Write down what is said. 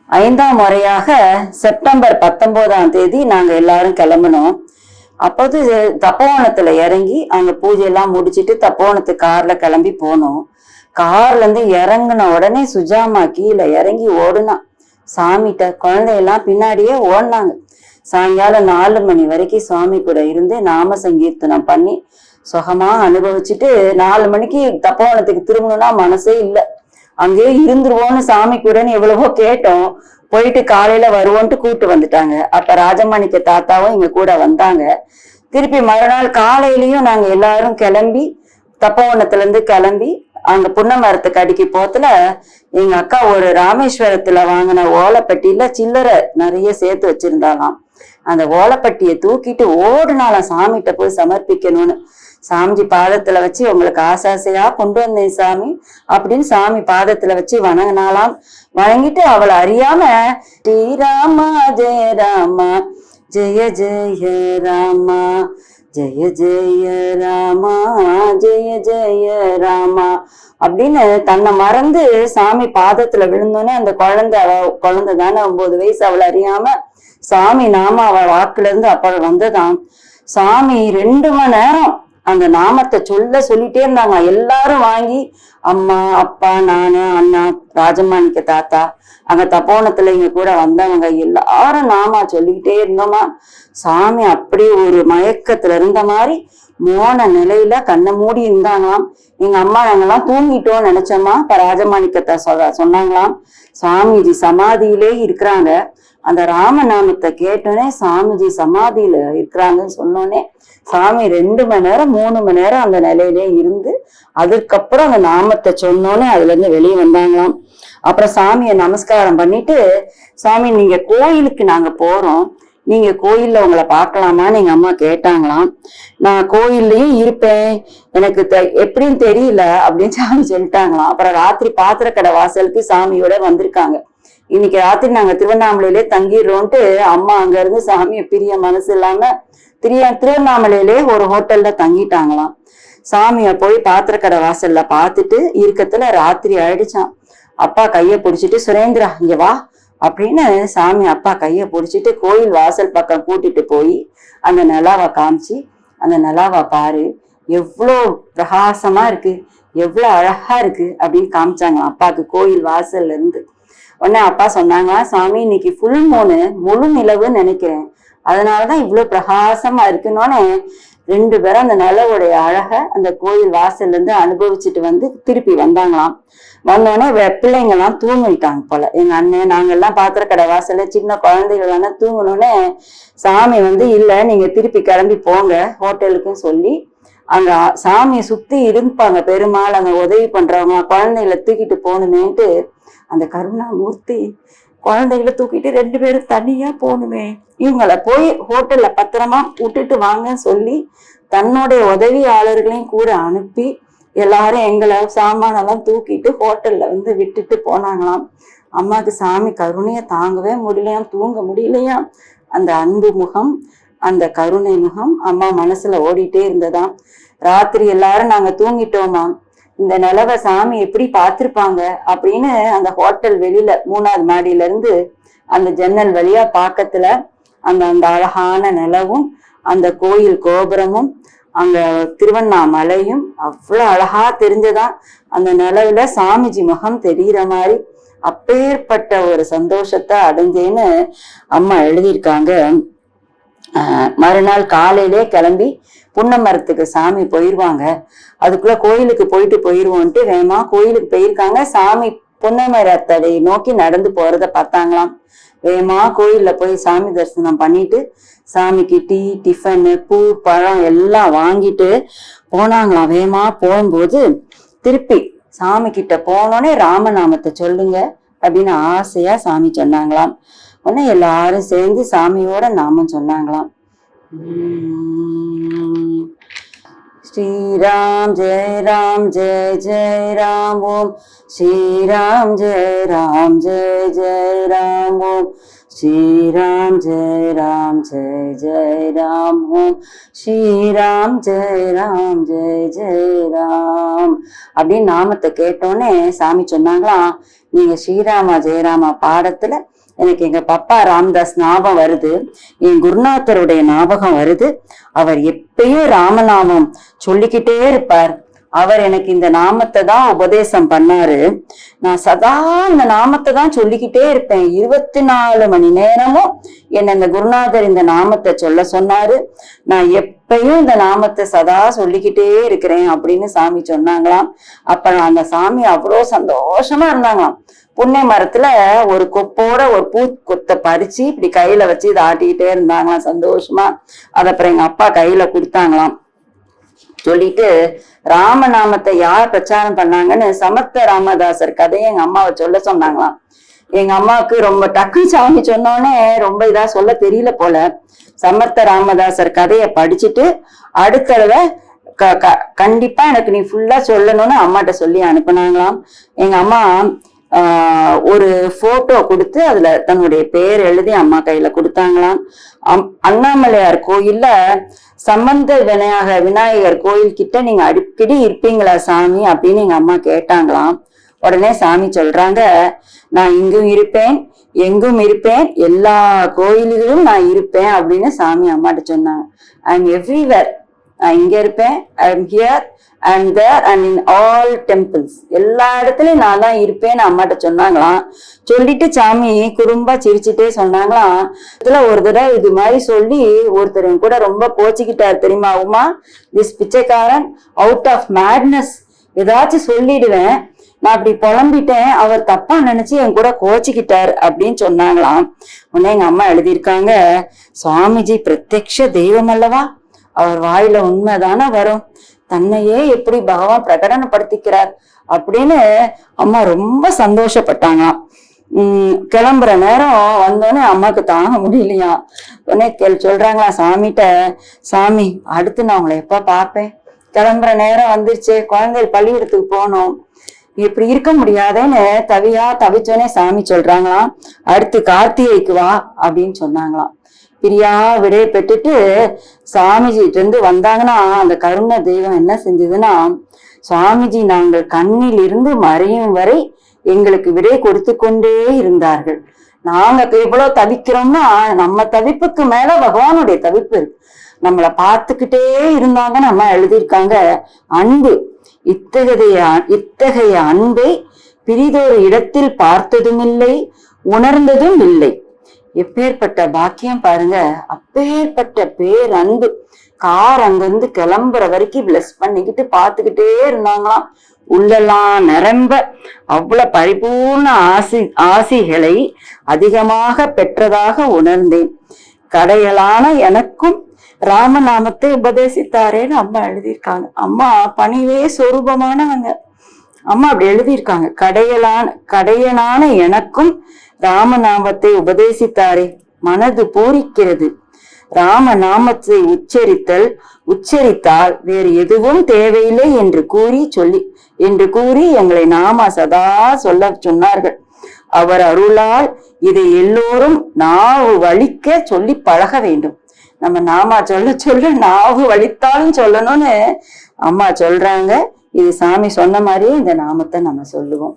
5ஆம் முறையாக செப்டம்பர் 19ஆம் தேதி நாங்க எல்லாரும் கிளம்பினோம். அப்போது தப்போவனத்துல இறங்கி அங்க பூஜையெல்லாம் முடிச்சிட்டு தப்போவனத்து கார்ல கிளம்பி போனோம். கார்ல இருந்து இறங்கின உடனே சுஜாமா கீழே இறங்கி ஓடுனா. சாமிகிட்ட குழந்தையெல்லாம் பின்னாடியே ஓடினாங்க. சாயங்காலம் 4 மணி வரைக்கும் சுவாமி கூட இருந்து நாம சங்கீர்த்தனம் பண்ணி சுகமா அனுபவிச்சுட்டு 4 மணிக்கு தப்போவனத்துக்கு திரும்பணும்னா மனசே இல்லை. அங்கேயே இருந்துருவோன்னு சாமி கூடன்னு எவ்வளவோ கேட்டோம். போயிட்டு காலையில வருவோன்ட்டு கூப்பிட்டு வந்துட்டாங்க. அப்ப ராஜமாணிக்க தாத்தாவும் எங்க கூட வந்தாங்க. திருப்பி மறுநாள் காலையிலயும் நாங்க எல்லாரும் கிளம்பி தப்போவனத்துல இருந்து கிளம்பி அங்க புன்ன மரத்துக்கு அடிக்கி போத்துல எங்க அக்கா ஒரு ராமேஸ்வரத்துல வாங்கின ஓலைப்பட்டியில சில்லறை நிறைய சேர்த்து வச்சிருந்தாலாம். அந்த ஓலைப்பட்டியை தூக்கிட்டு ஓடுனாலாம் சாமிகிட்ட போய் சமர்ப்பிக்கணும்னு. சாமிஜி பாதத்துல வச்சு உங்களுக்கு ஆசாசையா கொண்டு வந்தேன் சாமி அப்படின்னு சாமி பாதத்துல வச்சு வணங்கினாலாம். வணங்கிட்டு அவளை அறியாம ஸ்ரீராமா ஜெய ராமா ஜெய ஜெய ராமா ஜெய ஜெய ராமா ஜெய ஜெய ராமா அப்படின்னு தன்னை மறந்து சாமி பாதத்துல விழுந்தோன்னே அந்த குழந்தை தானே 9 வயசு, அவளை அறியாம சாமி நாம அவள் வாக்குல இருந்து அப்ப வந்ததாம். சாமி 2 மணி நேரம் அந்த நாமத்தை சொல்லிட்டே இருந்தாங்க. எல்லாரும் வாங்கி அம்மா அப்பா நானு அண்ணா ராஜமாணிக்க தாத்தா அங்க தப்போனத்துல இங்க கூட வந்தவங்க எல்லாரும் நாமா சொல்லிக்கிட்டே இருந்தோமா. சாமி அப்படி ஒரு மயக்கத்துல இருந்த மாதிரி மோன நிலையில கண்ணை மூடி இருந்தாங்களாம். எங்க அம்மா நாங்கெல்லாம் தூங்கிட்டோம்னு நினைச்சோமா. இப்ப ராஜமாணிக்கத்தை சொன்னாங்களாம் சாமிஜி சமாதியிலே இருக்கிறாங்க. அந்த ராமநாமத்தை கேட்டோன்னே சாமிஜி சமாதியில இருக்கிறாங்கன்னு சொன்னோன்னே சாமி 2 மணி நேரம் 3 மணி நேரம் அந்த நிலையிலே இருந்து அதுக்கப்புறம் அந்த நாமத்தை சொன்னோன்னே அதுல இருந்து வெளியே வந்தாங்களாம். அப்புறம் சாமியை நமஸ்காரம் பண்ணிட்டு, சாமி நீங்க கோயிலுக்கு நாங்க போறோம், நீங்க கோயில்ல உங்களை பார்க்கலாமான்னு எங்க அம்மா கேட்டாங்களாம். நான் கோயில்லயும் இருப்பேன், எனக்கு எப்படின்னு தெரியல அப்படின்னு சாமி சொல்லிட்டாங்களாம். அப்புறம் ராத்திரி பாத்திரக்கடை வாசலுக்கு சாமியோட வந்திருக்காங்க. இன்னைக்கு ராத்திரி நாங்க திருவண்ணாமலையிலே தங்கிடுறோம்ட்டு அம்மா அங்க இருந்து சாமியை பிரிய மனசு இல்லாம திருவண்ணாமலையிலே ஒரு ஹோட்டல்ல தங்கிட்டாங்களாம். சாமிய போய் பாத்திரக்கடை வாசல்ல பார்த்துட்டு இருக்கத்துல ராத்திரி ஆயிடுச்சான். அப்பா கைய பிடிச்சிட்டு சுரேந்திரா இங்க வா அப்படின்னு சாமி அப்பா கைய பிடிச்சிட்டு கோயில் வாசல் பக்கம் கூட்டிட்டு போய் அந்த நிலாவை காமிச்சு, அந்த நிலாவை பாரு எவ்வளோ பிரகாசமா இருக்கு, எவ்வளோ அழகா இருக்கு அப்படின்னு காமிச்சாங்க அப்பாவுக்கு கோயில் வாசல்ல இருந்து. உடனே அப்பா சொன்னாங்க, சாமி இன்னைக்கு ஃபுல் மூணு முழு நிலவுன்னு நினைக்கிறேன், அதனாலதான் இவ்வளவு பிரகாசமா இருக்குன்னொன்னே 2 பேரும் அந்த நிலவுடைய அழக அந்த கோயில் வாசல்ல இருந்து அனுபவிச்சுட்டு வந்து திருப்பி வந்தாங்களாம். வந்தோடனே பிள்ளைங்கெல்லாம் தூங்கிட்டாங்க போல. எங்க அண்ணன் நாங்கெல்லாம் பாத்திரக்கடை வாசல்ல சின்ன குழந்தைகள் தானே தூங்கணுன்னே சாமி இல்ல நீங்க திருப்பி கிளம்பி போங்க ஹோட்டலுக்குன்னு சொல்லி அங்க சாமியை சுத்தி இருப்பாங்க பெருமாள் அங்க உதவி பண்றவங்க. குழந்தைகளை தூக்கிட்டு போகணுமேன்ட்டு அந்த கருணாமூர்த்தி குழந்தைகளை தூக்கிட்டு 2 பேரும் தனியா போகணுமே, இவங்களை போய் ஹோட்டல்ல பத்திரமா விட்டுட்டு வாங்கன்னு சொல்லி தன்னுடைய உதவியாளர்களையும் கூட அனுப்பி எல்லாரும் எங்களை சாமானெல்லாம் தூக்கிட்டு ஹோட்டல்ல விட்டுட்டு போனாங்களாம். அம்மாவுக்கு சாமி கருணையை தாங்கவே முடியலையாம், தூங்க முடியலையாம். அந்த அன்பு முகம், அந்த கருணை முகம் அம்மா மனசுல ஓடிட்டே இருந்ததாம். ராத்திரி எல்லாரும் நாங்க தூங்கிட்டோமா, இந்த நிலவை சாமி எப்படி பார்த்திருப்பாங்க அப்படின்னு அந்த ஹோட்டல் வெளியில 3வது மாடியில இருந்து அந்த ஜன்னல் வழியா பாக்கத்துல அந்த அழகான நிலவும் அந்த கோயில் கோபுரமும் அங்க திருவண்ணாமலையும் அவ்வளவு அழகா தெரிஞ்சதான். அந்த நிலவுல சாமிஜி முகம் தெரிகிற மாதிரி அப்பேற்பட்ட ஒரு சந்தோஷத்தை அடைஞ்சேன்னு அம்மா எழுதியிருக்காங்க. மறுநாள் காலையிலே கிளம்பி புன்ன மரத்துக்கு சாமி போயிருவாங்க. அதுக்குள்ள கோயிலுக்கு போயிருவோன்ட்டு வேகமா கோயிலுக்கு போயிருக்காங்க. சாமி புன்ன மரத்தடை நோக்கி நடந்து போறத பார்த்தாங்களாம். வேகமா கோயில்ல போய் சாமி தரிசனம் பண்ணிட்டு சாமிக்கு டீ டிஃபனு பூ பழம் எல்லாம் வாங்கிட்டு போனாங்களாம். வேகமா போகும்போது திருப்பி சாமி கிட்ட போனோடனே ராமநாமத்தை சொல்லுங்க அப்படின்னு ஆசையா சாமி சொன்னாங்களாம். உடனே எல்லாரும் சேர்ந்து சாமியோட நாமம் சொன்னாங்களாம். ஸ்ரீராம் ஜெய ராம் ஜெய ஜெய ராம் ஓம் ஸ்ரீராம் ஜெய ராம் ஜெய ஜெய ராம் ஓம் ஸ்ரீராம் ஜெய ராம் ஜெய ஜெய ராம் ஓம் ஸ்ரீராம் ஜெய ராம் ஜெய ஜெய ராம் அப்படின்னு நாமத்தை கேட்டோன்னே சாமி சொன்னாங்களாம், நீங்க ஸ்ரீராமா ஜெயராமா பாடத்துல எனக்கு எங்க பப்பா ராம்தாஸ் ஞாபகம் வருது, என் குருநாதருடைய ஞாபகம் வருது. அவர் எப்பயும் ராமநாமம் சொல்லிக்கிட்டே இருப்பார். அவர் எனக்கு இந்த நாமத்தை தான் உபதேசம் பண்ணாரு. நான் சதா இந்த நாமத்தை தான் சொல்லிக்கிட்டே இருப்பேன். 24 மணி நேரமும் என்ன இந்த குருநாதர் இந்த நாமத்தை சொல்ல சொன்னாரு. நான் எப்பயும் இந்த நாமத்தை சதா சொல்லிக்கிட்டே இருக்கிறேன் அப்படின்னு சாமி சொன்னாங்களாம். அப்ப அந்த சாமி அவ்வளோ சந்தோஷமா இருந்தாங்களாம். புன்னை மரத்துல ஒரு கொப்போட ஒரு பூ கொத்தை பறிச்சு இப்படி கையில வச்சு இதை ஆட்டிக்கிட்டே இருந்தாங்களாம் சந்தோஷமா. அது அப்புறம் எங்க அப்பா கையில கொடுத்தாங்களாம். சொல்லிட்டு ராமநாமத்தை யார் பிரச்சாரம் பண்ணாங்கன்னு சமர்த்த ராமதாசர் கதையை எங்க அம்மாவை சொல்ல சொன்னாங்களாம். எங்க அம்மாவுக்கு ரொம்ப டக்கு சாமி சொன்னோடனே ரொம்ப இதா சொல்ல தெரியல போல. சமர்த்த ராமதாசர் கதையை படிச்சுட்டு அடுத்த தடவை கண்டிப்பா எனக்கு நீ ஃபுல்லா சொல்லணும்னு அம்மாட்ட சொல்லி அனுப்புனாங்களாம். எங்க அம்மா ஒரு போட்டோ கொடுத்து அதுல தன்னுடைய பேர் எழுதி அம்மா கையில கொடுத்தாங்களாம். அண்ணாமலையார் கோயில்ல சம்பந்த விநாயகர் கோயில் கிட்ட நீங்க அடிக்கடி இருப்பீங்களா சாமி அப்படின்னு எங்க அம்மா கேட்டாங்களாம். உடனே சாமி சொல்றாங்க, நான் இங்கும் இருப்பேன் எங்கும் இருப்பேன், எல்லா கோயில்களிலும் நான் இருப்பேன் அப்படின்னு சாமி அம்மாட்ட சொன்னாங்க. ஐ எம் எவ்ரிவேர், நான் இங்க இருப்பேன், I am here and there and in all temples, எல்லா இடத்துலயும் நான் தான் இருப்பேன்னு அம்மாட்ட சொன்னாங்களாம். சொல்லிட்டு சாமி குறும்பா சிரிச்சுட்டே சொன்னாங்களாம், இதுல ஒரு தடவை இது மாதிரி சொல்லி ஒருத்தர் கூட ரொம்ப கோச்சிக்கிட்டார் தெரியுமா Uma, this Pichaikkaran out of madness ஏதாச்சும் சொல்லிடுவேன், நான் அப்படி புலம்பிட்டேன், அவர் தப்பா நினைச்சு என் கூட கோச்சிக்கிட்டார் அப்படின்னு சொன்னாங்களாம். உடனே எங்க அம்மா எழுதியிருக்காங்க, சுவாமிஜி பிரத்யக்ஷ தெய்வம் அல்லவா, அவர் வாயில உண்மைதானே வரும், தன்னையே எப்படி பகவான் பிரகடனப்படுத்திக்கிறார் அப்படின்னு அம்மா ரொம்ப சந்தோஷப்பட்டாங்க. கிளம்புற நேரம் வந்தோடனே அம்மாவுக்கு தாங்க முடியலையா. உடனே சொல்றாங்களா சாமிகிட்ட, சாமி அடுத்து நான் உங்களை எப்ப பார்ப்பேன், கிளம்புற நேரம் வந்துருச்சு, குழந்தைகள் பள்ளிக்கூடத்துக்கு போகணும், இப்படி இருக்க முடியாதேன்னு தவிச்சோன்னே சாமி சொல்றாங்களாம், அடுத்து கார்த்திகைக்கு வா அப்படின்னு சொன்னாங்களாம். பிரியா விடை பெற்றுட்டு சாமிஜிட்டு இருந்து வந்தாங்கன்னா அந்த கருணை தெய்வம் என்ன செஞ்சதுன்னா, சுவாமிஜி நாங்கள் கண்ணில் இருந்து மறையும் வரை எங்களுக்கு விடை கொடுத்து கொண்டே இருந்தார்கள். நாங்க எவ்வளவு தவிக்கிறோம்னா நம்ம தவிப்புக்கு மேல பகவானுடைய தவிப்பு இருக்கு. நம்மளை பார்த்துக்கிட்டே இருந்தாங்க. நம்ம எழுதியிருக்காங்க, அன்பு இத்தகைய அன்பை பிரிதொரு இடத்தில் பார்த்ததும் இல்லை, உணர்ந்ததும் இல்லை. எப்பேற்பட்ட பாக்கியம் பாருங்க, அப்பேற்பட்ட பேர் அன்பு. கார் அங்கிருந்து கிளம்புற வரைக்கும் பிளஸ் பண்ணிக்கிட்டு பார்த்துக்கிட்டே இருந்தாங்களாம். உள்ளெல்லாம் நிரம்ப அவ்வளவு பரிபூர்ண ஆசிகளை அதிகமாக பெற்றதாக உணர்ந்தேன். கடையலான எனக்கும் ராமநாமத்தை உபதேசித்தாரேன்னு அம்மா எழுதியிருக்காங்க. அம்மா பணிவே சொரூபமானவங்க. அம்மா அப்படி எழுதியிருக்காங்க, கடையனான எனக்கும் ராமநாமத்தை உபதேசித்தாரே, மனது பூரிக்கிறது. ராமநாமத்தை உச்சரித்தால் வேறு எதுவும் தேவையில்லை என்று கூறி எங்களை நாம சதா சொல்ல சொன்னார்கள். அவர் அருளால் இதை எல்லோரும் நாவு வலிக்க சொல்லி பழக வேண்டும். நம்ம நாமா சொல்ல நாவு வலித்தாலும் சொல்லணும்னு அம்மா சொல்றாங்க. இது சாமி சொன்ன மாதிரியே இந்த நாமத்தை நம்ம சொல்லுவோம்.